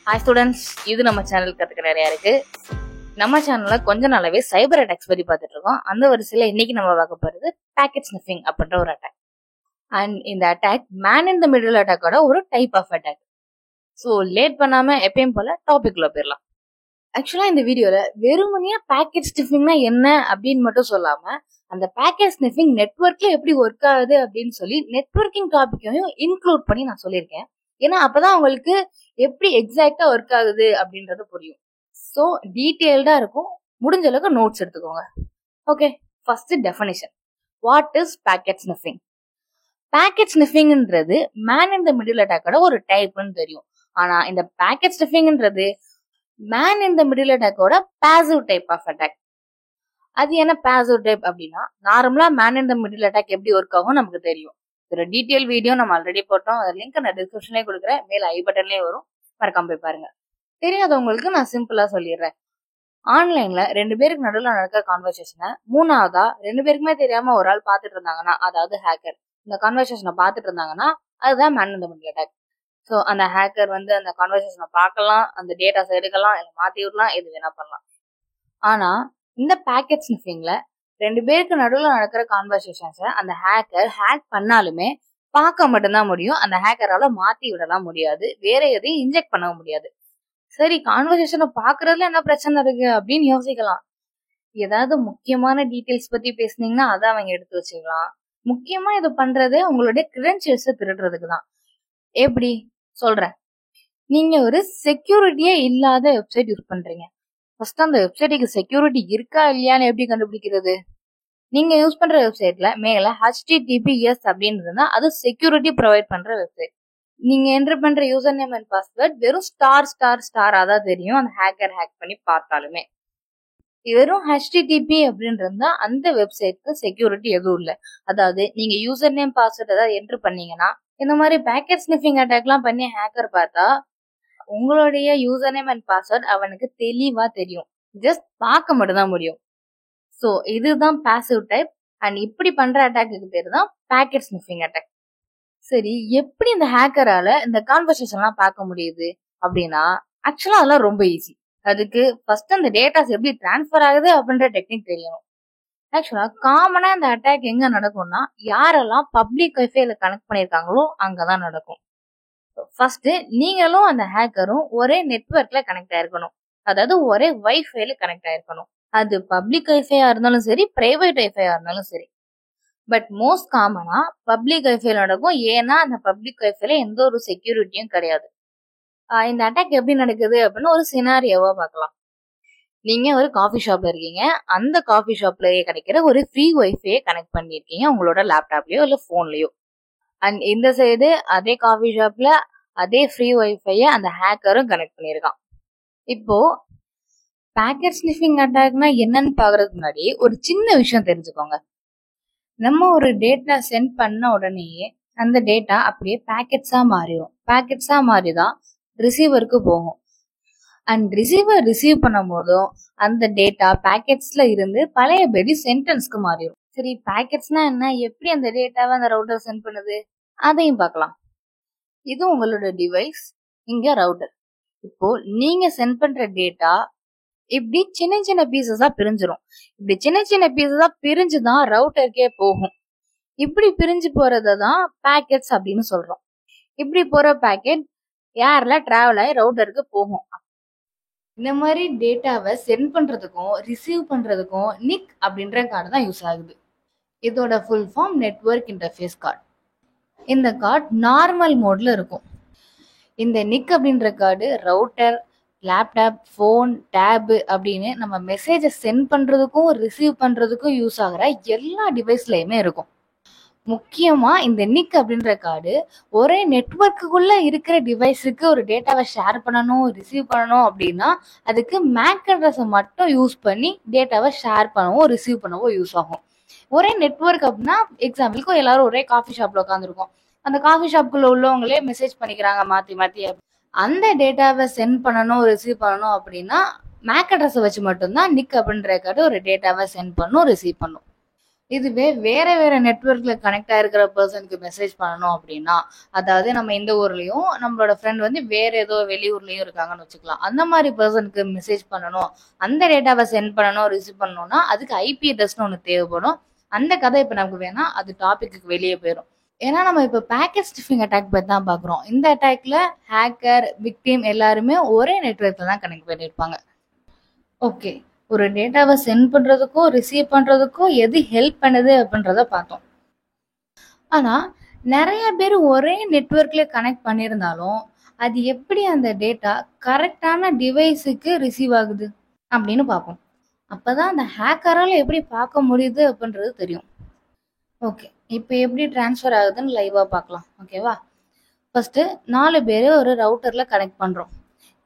Hi students, இது நம்ம channel கத்துக்க நிறையா இருக்கு. நம்ம சேனல்ல கொஞ்ச நாளாவே சைபர் அட்டாக்ஸ் பத்தி பார்த்துட்டு இருக்கோம். அந்த வரிசையில இன்னைக்கு நம்ம பார்க்க போறது பாக்கெட் ஸ்னிஃபிங் அப்படின்ற ஒரு அட்டாக். அண்ட் இந்த attack man in the middle அட்டாக்கோட ஒரு type of attack. So late பண்ணாம எப்பயும் போல டாபிக்ல போயிடலாம். ஆக்சுவலா இந்த வீடியோல வெறுமனையா பாக்கெட் ஸ்னிஃபிங்னா என்ன அப்படின்னு மட்டும் சொல்லாம அந்த பாக்கெட் ஸ்னிஃபிங் நெட்வொர்க்ல எப்படி ஒர்க் ஆகுது அப்படின்னு சொல்லி நெட்வொர்க்கிங் டாபிக்கையும் இன்க்ளூட் பண்ணி நான் சொல்லியிருக்கேன். ஏன்னா அப்பதான் உங்களுக்கு எப்படி எக்ஸாக்டா ஒர்க் ஆகுது அப்படின்றது புரியும். ஸோ டீட்டெயில்டா இருக்கும். முடிஞ்ச அளவுக்கு நோட்ஸ் எடுத்துக்கோங்க. Okay, first definition. What is packet sniffing? Packet ஸ்னிஃபிங்ன்றது மேன் இன் த மிடில் அட்டாக்கோட ஒரு டைப்னு தெரியும். ஆனா இந்த பாக்கெட் ஸ்னிஃபிங்ன்றது மேன் இன் த மிடில் அட்டாக்கோட பாசிவ் டைப் ஆஃப் அட்டாக். அது என்ன பாசிவ் டைப் அப்படின்னா, நார்மலா man in the middle attack எப்படி ஒர்க் ஆகும் நமக்கு தெரியும். ஒரு டீட்டெயில் வீடியோ நம்ம ஆல்ரெடி போட்டோம். அது லிங்க் நான் டிஸ்கிரிப்ஷன்லேயே கொடுக்குறேன், மேல ஐ பட்டன்லேயே வரும், மறக்காம போய் பாருங்க. தெரியாதவங்களுக்கு நான் சிம்பிளா சொல்லிடுறேன். ஆன்லைன்ல ரெண்டு பேருக்கு நடுவில் நடக்கிற கான்வர்சேஷனை மூணாவதா ரெண்டு பேருக்குமே தெரியாம ஒரு ஆள் பாத்துட்டு இருந்தாங்கன்னா, அதாவது ஹேக்கர் இந்த கான்வர்சேஷனை பாத்துட்டு இருந்தாங்கன்னா அதுதான் man in the middle attack. So அந்த ஹேக்கர் வந்து அந்த கான்வர்சேஷனை பார்க்கலாம், அந்த டேட்டாஸ் எடுக்கலாம், இல்லை மாத்தி விடலாம், எது வேணா பண்ணலாம். ஆனா இந்த பாக்கெட் ஸ்னிஃபிங்ல ரெண்டு பேருக்கு நடுவில் நடக்கிற கான்வர்சேஷன்ஸை அந்த ஹேக்கர் ஹேக் பண்ணாலுமே பார்க்க மட்டும்தான் முடியும். அந்த ஹேக்கரால மாத்தி விடலாம் முடியாது, வேற எதையும் இன்ஜெக்ட் பண்ண முடியாது. சரி, கான்வர்சேஷனை பாக்குறதுல என்ன பிரச்சனை இருக்கு அப்படின்னு யோசிக்கலாம். ஏதாவது முக்கியமான டீட்டெயில்ஸ் பத்தி பேசுனீங்கன்னா அதை அவங்க எடுத்து வச்சுக்கலாம். முக்கியமா இது பண்றது உங்களுடைய கிரெடென்ஷியல்ஸை திருடுறதுக்கு தான். எப்படி சொல்றேன். நீங்க ஒரு செக்யூரிட்டியே இல்லாத வெப்சைட் யூஸ் பண்றீங்க. ஃபர்ஸ்ட் அந்த வெப்சைட்டுக்கு செக்யூரிட்டி இருக்கா இல்லையான்னு எப்படி கண்டுபிடிக்கிறது? நீங்க யூஸ் பண்ற வெப்சைட்ல மேல HTTPS அப்படின்னு இருந்தா அது செக்யூரிட்டி ப்ரொவைட் பண்ற வெப்சைட். நீங்க என்டர் பண்ற யூசர் நேம் அண்ட் பாஸ்வேர்ட் வெறும் ஸ்டார் தான் தெரியும் அந்த ஹேக்கர் ஹேக் பண்ணி பார்த்தாலுமே. வெறும் HTTP அப்படின்னு இருந்தா அந்த வெப்சைட்க்கு செக்யூரிட்டி எதுவும் இல்லை. அதாவது நீங்க யூசர் நேம் பாஸ்வேர்ட் ஏதாவது என்டர் பண்ணீங்கன்னா இந்த மாதிரி பேக்கெட் ஸ்னிஃபிங் அட்டாக்லாம் பண்ணி ஹேக்கர் பார்த்தா உங்களுடைய யூசர் நேம் அண்ட் பாஸ்வேர்ட் அவனுக்கு தெளிவா தெரியும். ஜஸ்ட் பார்க்க மட்டும் தான் முடியும். ஸோ இதுதான் பாசிவ் டைப். அண்ட் இப்படி பண்ற அட்டாக்கு பேர் தான் பேக்கெட் ஸ்னிஃபிங் அட்டாக். சரி, எப்படி இந்த ஹேக்கரால இந்த கான்வர்சேஷன்லாம் பார்க்க முடியுது அப்படின்னா, ஆக்சுவலா அதெல்லாம் ரொம்ப ஈஸி. அதுக்கு ஃபர்ஸ்ட் அந்த டேட்டாஸ் எப்படி டிரான்ஸ்ஃபர் ஆகுது அப்படின்ற டெக்னிக் தெரியணும். ஆக்சுவலா காமனா இந்த அட்டாக் எங்க நடக்கும்னா, யாரெல்லாம் பப்ளிக் வைஃபைல கனெக்ட் பண்ணிருக்காங்களோ அங்கதான் நடக்கும். ஃபர்ஸ்ட் நீங்களும் அந்த ஹேக்கரும் ஒரே நெட்வொர்க்ல கனெக்ட் ஆயிருக்கணும். அதாவது ஒரே வைஃபைல கனெக்ட் ஆயிருக்கணும். அது பப்ளிக் வைஃபையா இருந்தாலும் சரி, பிரைவேட் வைஃபையா இருந்தாலும் சரி. பட் மோஸ்ட் காமனா பப்ளிக் வைஃபைல நடக்கும். ஏன்னா அந்த பப்ளிக் வைஃபைல எந்த ஒரு செக்யூரிட்டியும் கிடையாது. இந்த அட்டாக் எப்படி நடக்குது அப்படின்னு ஒரு சினாரியோவா பார்க்கலாம். நீங்க ஒரு காஃபி ஷாப்ல இருக்கீங்க. அந்த காஃபி ஷாப்லயே கிடைக்கிற ஒரு ஃப்ரீ வைஃபையை கனெக்ட் பண்ணிருக்கீங்க உங்களோட லேப்டாப்லயோ இல்ல போன்லயோ. அண்ட் இந்த சைடு அதே காஃபி ஷாப்ல அதே ஃப்ரீ வைஃபைய அந்த ஹேக்கரும் கனெக்ட் பண்ணிருக்கான். இப்போ பாக்கெட் ஸ்னிஃபிங் அட்டாக்னா என்னன்னு பாக்குறதுக்கு முன்னாடி ஒரு சின்ன விஷயம் தெரிஞ்சுக்கோங்க. நம்ம ஒரு டேட்டா சென்ட் பண்ண உடனேயே அந்த டேட்டா அப்படியே பேக்கெட்ஸா மாறிடும். பேக்கெட்ஸா மாறிதான் ரிசீவருக்கு போகும். அண்ட் ரிசீவர் ரிசீவ் பண்ணும் போதும் அந்த டேட்டா பேக்கெட்ஸ்ல இருந்து பழையபடி சென்டென்ஸ்க்கு மாறிடும். சரி, பேக்கெட்ஸ்னா என்ன, எப்படி அந்த டேட்டாவை அந்த ரவுட்டர் சென்ட் பண்ணுது அதையும் பார்க்கலாம். இது உங்களோட டிவைஸ், இங்க ரவுட்டர். இப்போ நீங்க சென்ட் பண்ற டேட்டா இப்படி சின்ன சின்ன பீசஸா பிரிஞ்சிடும். இப்படி சின்ன சின்ன பீசஸா பிரிஞ்சுதான் ரவுட்டருக்கே போகும். இப்படி பிரிஞ்சு போறதான் பேக்கெட்ஸ் அப்படின்னு சொல்றோம். இப்படி போற பேக்கெட் ஏர்ல டிராவல் ஆகி ரவுட்டருக்கு போகும். இந்த மாதிரி டேட்டாவை சென்ட் பண்றதுக்கும் ரிசீவ் பண்றதுக்கும் நிக் அப்படின்ற கார்டு தான் யூஸ் ஆகுது. இதோட full form network interface card. இந்த கார்டு நார்மல் மோட்ல இருக்கும். இந்த நிக் அப்படின்ற card router, laptop, phone, tab அப்படின்னு நம்ம மெசேஜை சென்ட் பண்றதுக்கும் ரிசீவ் பண்றதுக்கும் யூஸ் ஆகிற எல்லா டிவைஸ்லயுமே இருக்கும். முக்கியமா இந்த நிக் அப்படின்ற கார்டு ஒரே நெட்வொர்க்குள்ள இருக்கிற டிவைஸுக்கு ஒரு டேட்டாவை ஷேர் பண்ணணும், ரிசீவ் பண்ணணும் அப்படின்னா அதுக்கு மேக் அட்ரஸை மட்டும் யூஸ் பண்ணி டேட்டாவை ஷேர் பண்ணவோ ரிசீவ் பண்ணவோ யூஸ் ஆகும். ஒரே நெட்வொர்க் அப்படின்னா, எக்ஸாம்பிளுக்கு எல்லாரும் ஒரே காஃபி ஷாப்ல உட்காந்துருக்கோம். அந்த காஃபி ஷாப்புக்குள்ள உள்ளவங்களே மெசேஜ் பண்ணிக்கிறாங்க மாத்தி மாத்தி. அந்த டேட்டாவை சென்ட் பண்ணணும், ரிசீவ் பண்ணணும் அப்படின்னா மேக் அட்ரஸை வச்சு மட்டும்தான் நிக் அப்படின்ற கார்டு ஒரு டேட்டாவை சென்ட் பண்ணும், ரிசீவ் பண்ணும். இதுவே வேற வேற நெட்வொர்க்ல கனெக்ட் ஆயிருக்கிற பர்சனுக்கு மெசேஜ் பண்ணணும் அப்படின்னா, அதாவது நம்ம இந்த ஊர்லயும் நம்மளோட ஃப்ரெண்ட் வந்து வேற ஏதோ வெளியூர்லயும் இருக்காங்கன்னு வச்சுக்கலாம். அந்த மாதிரி பர்சனுக்கு மெசேஜ் பண்ணணும், அந்த டேட்டாவை சென்ட் பண்ணணும், ரிசீவ் பண்ணணும்னா அதுக்கு ஐபி அட்ரஸ்னு ஒன்று தேவைப்படும். அந்த கதை இப்போ நமக்கு வேணாம், அது டாபிக்கு வெளியே போயிடும். ஏன்னா நம்ம இப்போ பேக்கெட் ஸ்னிஃபிங் அட்டாக் பற்றி தான் பார்க்குறோம். இந்த அட்டாக்ல ஹேக்கர், விக்டிம் எல்லாருமே ஒரே நெட்வொர்க்ல தான் கனெக்ட் பண்ணியிருப்பாங்க. ஓகே, ஒரு டேட்டாவை சென்ட் பண்றதுக்கோ ரிசீவ் பண்றதுக்கோ எது ஹெல்ப் பண்ணுது அப்படின்றத பார்த்தோம். ஆனா நிறைய பேர் ஒரே நெட்வொர்க்ல கனெக்ட் பண்ணியிருந்தாலும் அது எப்படி அந்த டேட்டா கரெக்டான டிவைஸுக்கு ரிசீவ் ஆகுது அப்படின்னு பார்ப்போம். அப்பதான் அந்த ஹேக்கரால எப்படி பார்க்க முடியுது அப்படின்றது தெரியும். ஓகே, இப்போ எப்படி டிரான்ஸ்ஃபர் ஆகுதுன்னு லைவா பார்க்கலாம். ஓகேவா? ஃபர்ஸ்ட் 4 பேர் ஒரு ரவுட்டர்ல கனெக்ட் பண்றோம்.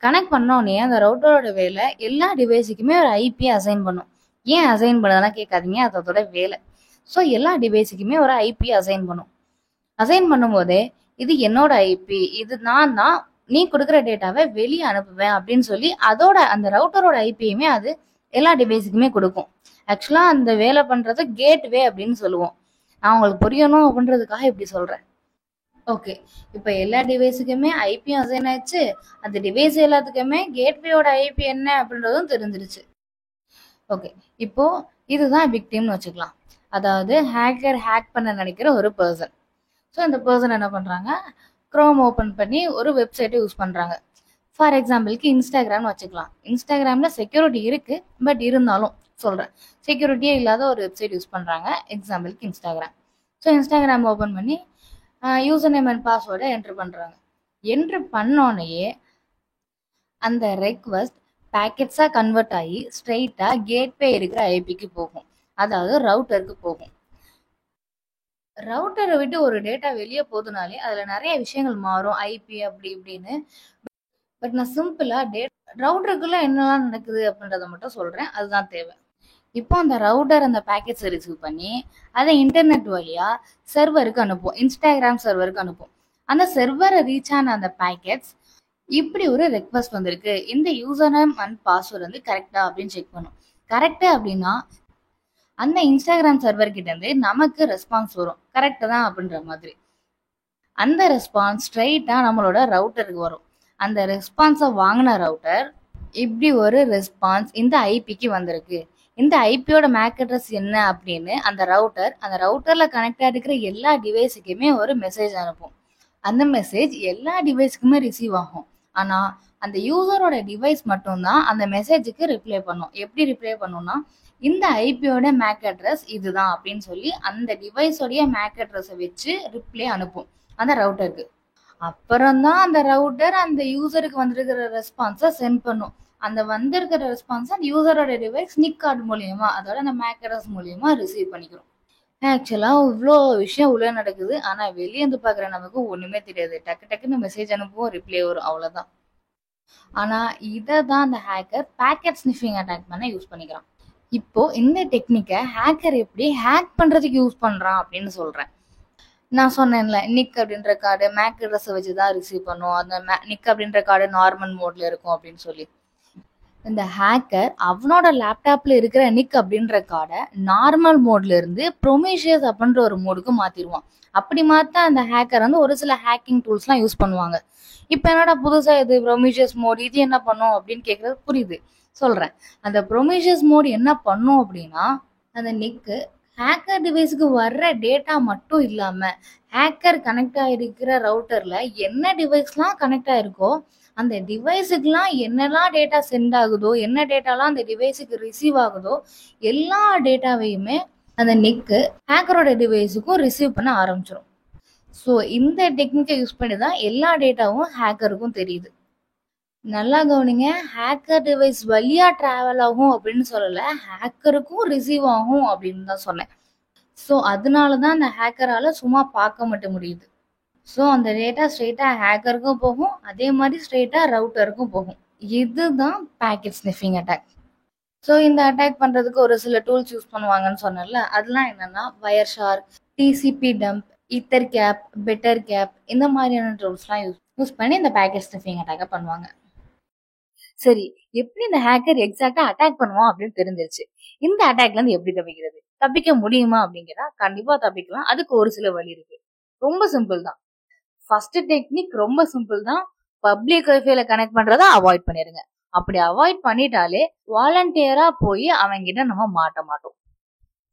கனெக்ட் பண்ணோடனே அந்த ரவுட்டரோட வேலை எல்லா டிவைஸுக்குமே ஒரு ஐபி அசைன் பண்ணும். ஏன் அசைன் பண்ணதெல்லாம் கேட்காதீங்க, அதோட வேலை. ஸோ எல்லா டிவைஸுக்குமே ஒரு ஐபி அசைன் பண்ணும். அசைன் பண்ணும்போதே இது என்னோட ஐபி, இது நான் தான் நீ கொடுக்குற டேட்டாவை வெளியே அனுப்புவேன் அப்படின்னு சொல்லி அதோட அந்த ரவுட்டரோட ஐபியுமே அது எல்லா டிவைஸுக்குமே கொடுக்கும். ஆக்சுவலா அந்த வேலை பண்றது கேட்வே அப்படின்னு சொல்லுவோம். நான் உங்களுக்கு புரியணும் அப்படின்றதுக்காக இப்படி சொல்றேன். ஓகே, இப்போ எல்லா டிவைஸுக்குமே ஐபி அசைன் ஆயிடுச்சு. அந்த டிவைஸ் எல்லாத்துக்குமே கேட்வேயோட ஐபி என்ன அப்படின்றதும் தெரிஞ்சிருச்சு. ஓகே, இப்போ இதுதான் விக்டிம்னு வச்சுக்கலாம். அதாவது ஹேக்கர் ஹேக் பண்ண நினைக்கிற ஒரு பர்சன். ஸோ இந்த பர்சன் என்ன பண்ணுறாங்க, க்ரோம் ஓப்பன் பண்ணி ஒரு வெப்சைட்டை யூஸ் பண்ணுறாங்க. ஃபார் எக்ஸாம்பிளுக்கு இன்ஸ்டாகிராம்னு வச்சுக்கலாம். இன்ஸ்டாகிராமில் செக்யூரிட்டி இருக்குது, பட் இருந்தாலும் சொல்கிறேன், செக்யூரிட்டியே இல்லாத ஒரு வெப்சைட் யூஸ் பண்ணுறாங்க. எக்ஸாம்பிளுக்கு இன்ஸ்டாகிராம். ஸோ இன்ஸ்டாகிராம் ஓப்பன் பண்ணி யூசர் நேம் அண்ட் பாஸ்வேர்டை என்ட்ரு பண்ணுறாங்க. என்ட்ரு பண்ணோடனேயே அந்த ரெக்வஸ்ட் பேக்கெட்ஸாக கன்வெர்ட் ஆகி ஸ்ட்ரெயிட்டாக கேட்வே இருக்கிற ஐபிக்கு போகும், அதாவது ரவுட்டருக்கு போகும். ரவுட்டரை விட்டு ஒரு டேட்டா வெளியே போதுனாலே அதில் நிறைய விஷயங்கள் மாறும், ஐபி அப்படி இப்படின்னு. பட் நான் சிம்பிளாக ரவுட்டருக்குள்ளே என்னெல்லாம் நடக்குது அப்படின்றத மட்டும் சொல்கிறேன், அதுதான் தேவை. இப்போ அந்த ரவுட்டர் அந்த பேக்கெட்ஸை ரிசீவ் பண்ணி அதை இன்டர்நெட் வழியாக சர்வருக்கு அனுப்பும், இன்ஸ்டாகிராம் சர்வருக்கு அனுப்பும். அந்த சர்வரை ரீச் ஆன அந்த பேக்கெட்ஸ் இப்படி ஒரு ரெக்வஸ்ட் வந்திருக்கு, இந்த யூசர் நேம் அண்ட் பாஸ்வேர்டு வந்து கரெக்டா அப்படின்னு செக் பண்ணும். கரெக்டு அப்படின்னா அந்த இன்ஸ்டாகிராம் சர்வர் கிட்ட இருந்து நமக்கு ரெஸ்பான்ஸ் வரும், கரெக்டு தான் அப்படின்ற மாதிரி. அந்த ரெஸ்பான்ஸ் ஸ்ட்ரைட்டா நம்மளோட ரவுட்டருக்கு வரும். அந்த ரெஸ்பான்ஸை வாங்கின ரவுட்டர் இப்படி ஒரு ரெஸ்பான்ஸ் இந்த ஐபிக்கு வந்திருக்கு, இந்த ஐபியோட மேக் அட்ரஸ் என்ன அப்படின்னு அந்த ரவுட்டர்ல கனெக்ட் ஆகிருக்கிற எல்லா டிவைஸுக்குமே ஒரு மெசேஜ் அனுப்பும். அந்த மெசேஜ் எல்லா டிவைஸுக்குமே ரிசீவ் ஆகும். ஆனா அந்த யூசரோட டிவைஸ் மட்டும்தான் அந்த மெசேஜுக்கு ரிப்ளை பண்ணும். எப்படி ரிப்ளை பண்ணும்னா, இந்த ஐபியோட மேக் அட்ரஸ் இதுதான் அப்படின்னு சொல்லி அந்த டிவைஸோடைய மேக் அட்ரஸை வச்சு ரிப்ளை அனுப்பும் அந்த ரவுட்டருக்கு. அப்புறம்தான் அந்த ரவுட்டர் அந்த யூசருக்கு வந்திருக்கிற ரெஸ்பான்ஸை சென்ட் பண்ணும். அந்த வந்திருக்கிற ரெஸ்பான்ஸ் அந்த யூசரோட டிவைஸ் நிக் கார்டு மூலியமா, அதோட அந்த மேக் அட்ரஸ் மூலியமா ரிசீவ் பண்ணிக்கிறோம். ஆக்சுவலா இவ்வளோ விஷயம் உள்ள நடக்குது, ஆனா வெளியே இருந்து பாக்குற நமக்கு ஒண்ணுமே தெரியாது. டக்கு டக்குன்னு மெசேஜ் அனுப்புவோம், ரிப்ளை வரும், அவ்வளவுதான். ஆனா இதை தான் அந்த ஹேக்கர் பேக்கெட் ஸ்னிஃபிங் அட்டாக் பண்ண யூஸ் பண்ணிக்கிறான். இப்போ இந்த டெக்னிக்கை ஹேக்கர் எப்படி ஹேக் பண்றதுக்கு யூஸ் பண்றான் அப்படின்னு சொல்றேன். நான் சொன்னேன்ல, நிக் அப்படின்ற கார்டு மேக் அட்ரஸை வச்சு தான் ரிசீவ் பண்ணும். அந்த நிக் அப்படின்ற கார்டு நார்மல் மோட்ல இருக்கும் அப்படின்னு சொல்லி இந்த ஹேக்கர் அவனோட லேப்டாப்ல இருக்கிற நிக் அப்படின்ற கார்டை நார்மல் மோட்ல இருந்து ப்ரொமீஷியஸ் அப்படின்ற ஒரு மோடுக்கு மாத்திடுவான். அப்படி மாத்தா அந்த ஹேக்கர் வந்து ஒரு சில ஹேக்கிங் டூல்ஸ்லாம் யூஸ் பண்ணுவாங்க. இப்போ என்னடா புதுசா இது ப்ரொமீஷியஸ் மோட், இது என்ன பண்ணும் அப்படின்னு கேட்கறது புரியுது, சொல்றேன். அந்த ப்ரொமீஷியஸ் மோட் என்ன பண்ணும் அப்படின்னா, அந்த நிக்கு ஹேக்கர் டிவைஸுக்கு வர்ற டேட்டா மட்டும் இல்லாம ஹேக்கர் கனெக்ட் ஆகிருக்கிற ரவுட்டர்ல என்ன டிவைஸ்லாம் கனெக்ட் ஆயிருக்கோ அந்த டிவைஸுக்குலாம் என்னெல்லாம் டேட்டா சென்ட் ஆகுதோ, என்ன டேட்டாலாம் அந்த டிவைஸுக்கு ரிசீவ் ஆகுதோ எல்லா டேட்டாவையுமே அந்த நிக்கு ஹேக்கரோட டிவைஸுக்கும் ரிசீவ் பண்ண ஆரம்பிச்சிடும். ஸோ இந்த டெக்னிக்கை யூஸ் பண்ணி தான் எல்லா டேட்டாவும் ஹேக்கருக்கும் தெரியுது. நல்லா கவனிங்க, ஹேக்கர் டிவைஸ் வழியா டிராவல் ஆகும் அப்படின்னு சொல்லலை, ஹேக்கருக்கும் ரிசீவ் ஆகும் அப்படின்னு தான் சொன்னேன். ஸோ அதனால தான் அந்த ஹேக்கரால சும்மா பார்க்க மட்டும் முடியுது. ஸோ அந்த டேட்டா ஸ்ட்ரெயிட்டா ஹேக்கருக்கும் போகும், அதே மாதிரி ஸ்ட்ரெயிட்டா ரவுட்டருக்கும் போகும். இதுதான் பேக்கெட் ஸ்னிஃபிங் அட்டாக். ஸோ இந்த அட்டாக் பண்றதுக்கு ஒரு சில டூல்ஸ் யூஸ் பண்ணுவாங்கன்னு சொன்னேன்ல, அதெல்லாம் என்னன்னா Wireshark, tcpdump, Ettercap, Bettercap, இந்த மாதிரியான டூல்ஸ்லாம் யூஸ் பண்ணி இந்த பேக்கெட் ஸ்னிஃபிங் அட்டாக்கை பண்ணுவாங்க. சரி, எப்படி இந்த ஹேக்கர் எக்ஸாக்டா அட்டாக் பண்ணுவான் அப்படின்னு தெரிஞ்சிருச்சு. இந்த அட்டாக்ல இருந்து எப்படி தப்பிக்கிறது? தப்பிக்க முடியுமா அப்படிங்கிறா கண்டிப்பா தப்பிக்கலாம். அதுக்கு ஒரு சில வழி இருக்கு. ரொம்ப சிம்பிள் தான். ஃபர்ஸ்ட் டெக்னிக் ரொம்ப சிம்பிள் தான். பப்ளிக் வைஃபைல கனெக்ட் பண்றத அவாய்ட் பண்ணிருங்க. அப்படி அவாய்ட் பண்ணிட்டாலே வாலண்டியரா போய் அவங்கிட்ட நம்ம மாட்ட மாட்டோம்.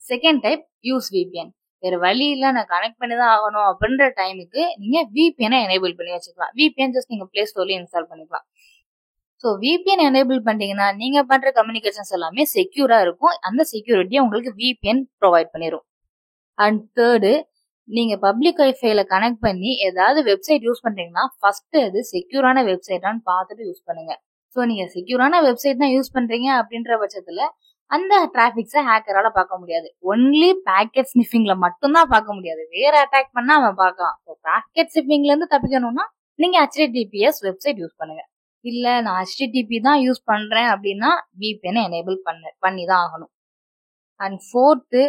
Second type use VPN. வேற வழி இல்ல நான் கனெக்ட் பண்ணி தான் ஆகணும் அப்படின்ற டைமுக்கு நீங்க விபிஎனை எனேபிள் பண்ணி வச்சுக்கலாம். விபிஎன் ஜஸ்ட் நீங்க பிளே ஸ்டோர்ல இன்ஸ்டால் பண்ணிக்கலாம். ஸோ விபிஎன் எனேபிள் பண்ணிட்டீங்கன்னா நீங்க பண்ற கம்யூனிகேஷன்ஸ் எல்லாமே செக்யூரா இருக்கும். அந்த செக்யூரிட்டியை உங்களுக்கு விபிஎன் ப்ரொவைட் பண்ணிடும். அண்ட் தேர்டு, நீங்க பப்ளிக் வைஃபைல கனெக்ட் பண்ணி ஏதாவது வெப்சைட் யூஸ் பண்றீங்கன்னா ஃபர்ஸ்ட் அது செக்யூரான வெப்சைட்டான்னு பார்த்துட்டு யூஸ் பண்ணுங்க. ஸோ நீங்க செக்யூரான வெப்சைட் தான் யூஸ் பண்றீங்க அப்படின்ற பட்சத்துல அந்த டிராபிக்ஸை ஹேக்கரால பார்க்க முடியாது. ஒன்லி பேக்கெட் ஸ்னிஃபிங்ல மட்டும்தான் பார்க்க முடியாது. வேற அட்டாக் பண்ணா அவன் பார்க்கலாம். ஸோ பேக்கெட் ஸ்னிஃபிங்ல இருந்து தப்பிக்கணும்னா நீங்க HTTPS வெப்சைட் யூஸ் பண்ணுங்க. இல்ல நான் HTTP தான் யூஸ் பண்றேன் அப்படின்னா VPN எனேபிள் பண்ணி தான் ஆகணும். அண்ட் ஃபோர்த்து,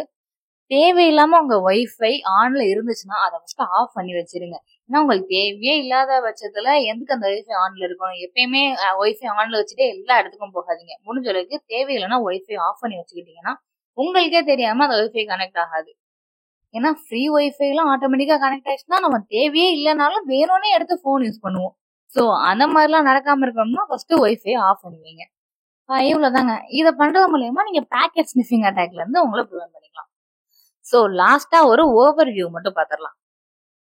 தேவையில்லாம உங்க வைஃபை ஆன்ல இருந்துச்சுன்னா அதை ஃபர்ஸ்ட் ஆஃப் பண்ணி வச்சிருங்க. ஏன்னா உங்களுக்கு தேவையே இல்லாத பட்சத்துல எதுக்கு அந்த வைஃபை ஆன்ல இருக்கணும்? எப்பயுமே வைஃபை ஆன்ல வச்சுட்டு எல்லா இடத்துக்கும் போகாதீங்க. முடிஞ்ச அளவுக்கு தேவையில்லைன்னா வைஃபை ஆஃப் பண்ணி வச்சுக்கிட்டீங்கன்னா உங்களுக்கே தெரியாம அந்த வைஃபை கனெக்ட் ஆகாது. ஏன்னா ஃப்ரீ வைஃபை எல்லாம் ஆட்டோமேட்டிக்கா கனெக்ட் ஆயிடுச்சுன்னா நம்ம தேவையே இல்லைனாலும் வேணும்னே எடுத்து போன் யூஸ் பண்ணுவோம். ஸோ அந்த மாதிரிலாம் நடக்காம இருக்கணும்னா ஃபர்ஸ்ட் வைஃபை ஆஃப் பண்ணுவீங்க. இவ்வளவுதாங்க. இதை பண்றது மூலயமா நீங்க பேக்கெட் ஸ்னிஃபிங் அட்டாக்ல இருந்து உங்களை ப்ரிவென்ட் பண்ணிக்கலாம். ஸோ லாஸ்டா ஒரு ஓவர் வியூ மட்டும் பாத்திரலாம்.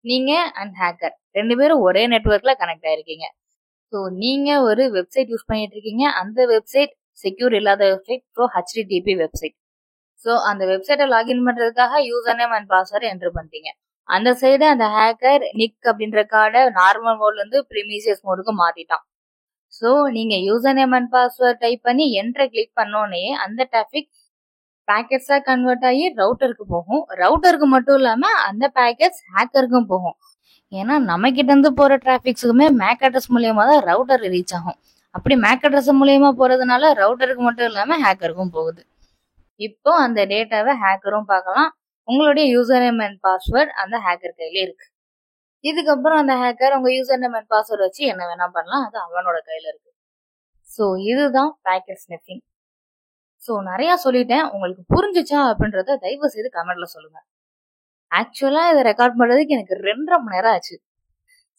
நீங்க அண்ட் ஹேக்கர் 2 பேரும் ஒரே நெட்வொர்க்ல கனெக்ட் ஆயிருக்கீங்க. ஸோ நீங்க ஒரு வெப்சைட் யூஸ் பண்ணிட்டு இருக்கீங்க. அந்த வெப்சைட் செக்யூர் இல்லாத website. So HTTP website. So அந்த வெப்சைட்டை லாகின் பண்றதுக்காக user name and password enter பண்ணிட்டீங்க. அந்த சைடு அந்த ஹேக்கர் நிக் அப்படின்ற கார்டை நார்மல் மோட்ல இருந்து ப்ரீமியஸ் மோடுக்கு மாத்திட்டான். ஸோ நீங்க user name and password type பண்ணி என்டர் கிளிக் பண்ணோடனே அந்த டிராபிக் பேக்கெட்ஸா கன்வெர்ட் ஆகி ரவுட்டருக்கு போகும். ரவுட்டருக்கு மட்டும் இல்லாம அந்த பேக்கெட்ஸ் ஹேக்கருக்கும் போகும். ஏன்னா நம்ம கிட்ட இருந்து போற டிராபிக்ஸுக்குமே மேக் அட்ரஸ் மூலியமா தான் ரவுட்டர் ரீச் ஆகும். அப்படி மேக் அட்ரஸ் மூலியமா போறதுனால ரவுட்டருக்கு மட்டும் இல்லாம ஹேக்கருக்கும் போகுது. இப்போ அந்த டேட்டாவை ஹேக்கரும் பார்க்கலாம். உங்களுடைய யூசர் நேம் அண்ட் பாஸ்வேர்ட் அந்த ஹேக்கர் கையில இருக்கு. இதுக்கப்புறம் அந்த ஹேக்கர் உங்க யூசர் நேம் அண்ட் பாஸ்வேர்ட் வச்சு என்ன வேணா பண்ணலாம். அது அவனோட கையில இருக்கு. ஸோ இதுதான் பேக்கெட் ஸ்னிஃபிங். ஸோ நிறைய சொல்லிட்டேன். உங்களுக்கு புரிஞ்சுச்சா அப்படின்றத தயவு செய்து கமெண்ட்ல சொல்லுங்க. ஆக்சுவலா இதை ரெக்கார்ட் பண்றதுக்கு எனக்கு 2.5 மணி நேரம் ஆச்சு.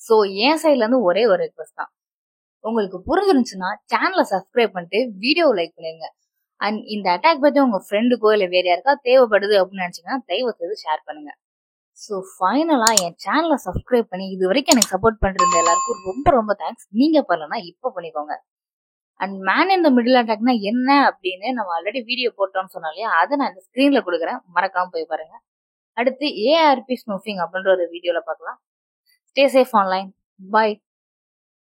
ஸோ என் சைட்ல இருந்து ஒரே ஒரு ரிக்வெஸ்ட் தான். உங்களுக்கு புரிஞ்சிருந்துச்சுன்னா சேனலை சப்ஸ்கிரைப் பண்ணிட்டு வீடியோ லைக் பண்ணிருங்க. அண்ட் இந்த அட்டாக் பத்தி உங்க ஃப்ரெண்டுக்கோ இல்லை வேற யாருக்கா தேவைப்படுது அப்படின்னு நினைச்சீங்கன்னா தயவு செய்து ஷேர் பண்ணுங்க. ஸோ ஃபைனலா என் சேனலை சப்ஸ்கிரைப் பண்ணி இது வரைக்கும் எனக்கு சப்போர்ட் பண்றது எல்லாருக்கும் ரொம்ப ரொம்ப தேங்க்ஸ். நீங்க பண்ணலன்னா இப்போ பண்ணிக்கோங்க. And man in the middle அட்டாக்னா என்ன அப்படின்னு நம்ம ஆல்ரெடி வீடியோ போட்டோம்னு சொன்னாலே அதை நான் இந்த ஸ்கிரீன்ல கொடுக்குறேன். மறக்காம போய் பாருங்க. அடுத்து ARP ஸ்னூஃபிங் அப்படின்ற ஒரு வீடியோல பார்க்கலாம். Stay safe online. பை.